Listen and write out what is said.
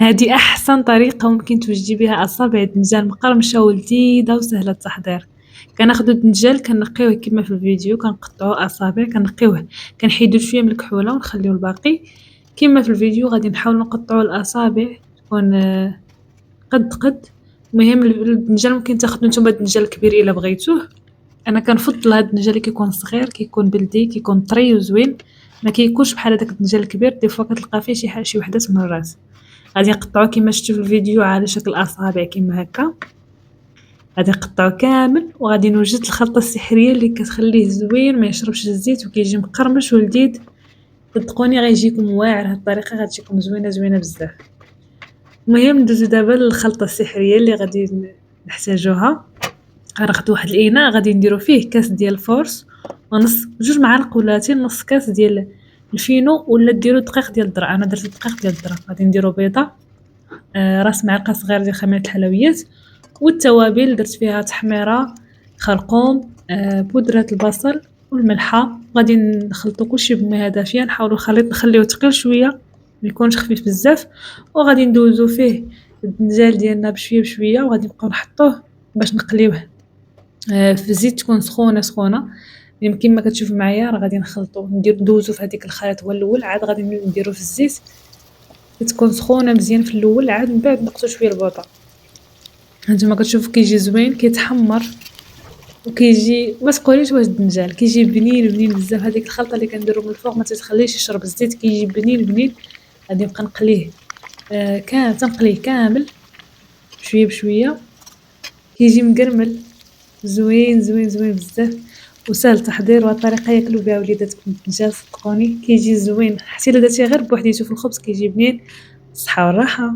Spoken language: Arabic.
هادي أحسن طريقة ممكن توجدي بها أصابع الدنجال مقرمشة ولذيذة وسهلة التحضير. كناخدو الدنجال كنقيوه كيما في الفيديو، كنقطعو أصابع، كنقيوه، كنحيدو شوية من الكحولة ونخليو الباقي. كيما في الفيديو غادي نحاولو نقطعو الأصابع تكون قد. المهم الدنجال ممكن تاخدو نتوما الدنجال الكبير إلا بغيتوه. أنا كنفضل هاد الدنجال اللي كيكون صغير، كيكون بلدي، كيكون طري وزوين، ما كيكونش بحال هداك الدنجال الكبير دي فوا كتلقى فيه شي وحدات مرات. غادي نقطعو كيما شفتو في الفيديو على شكل أصابع كيما هكا، غادي نقطعو كامل وغادي نوجد الخلطة السحرية اللي كتخليه زوين ما يشربش الزيت وكيجي مقرمش ولذيذ. صدقوني غيجيكم واعر، هاد الطريقة غتجيكم زوينة بزاف. المهم ندوزو دابا للخلطة السحرية اللي غادي نحتاجوها. غناخدو واحد الإناء غادي نديرو فيه كاس ديال الفورس ونص 2 معالق ولاتين نص كاس ديال الفينو، ولا ديرو دقيق ديال الذرة. انا درت دقيق ديال الذرة. غادي نديرو بيضة، راس معلقة صغير ديال خميرة الحلويات، والتوابل درت فيها تحميرة، خرقوم، بودرة البصل والملحة. غادي نخلطو كلشي بمية دافية، نحاولو الخليط نخليوه ثقيل شوية ميكونش خفيف بزاف، وغادي ندوزو فيه الدنجال ديالنا بشوية وغادي نبقاو نحطوه باش نقليوه في زيت تكون سخونة. يعني كيما كتشوفوا معايا راه غادي نخلطو ندوزو في هذيك الخليط هو الاول، عاد غادي نديرو في الزيت تكون سخونه مزيان في الاول، عاد من بعد نقصو شويه البوطه. هانتوما كتشوفوا كيجي زوين كيتحمر وكيجي ما تقوليش واش الدنجال كيجي بنين بزاف. هذيك الخلطه اللي كنديرو من الفوق ما تتخليش يشرب الزيت، كيجي بنين. غادي نبقى نقليه تنقليه كامل بشويه كيجي مقرمل زوين بزاف وسهل التحضير. والطريقه ياكلوا بها وليداتكم الدجاج صدقوني كيجي زوين، حتى الا درتيه غير بوحديتو في الخبز كيجي بنين. الصحه والراحه.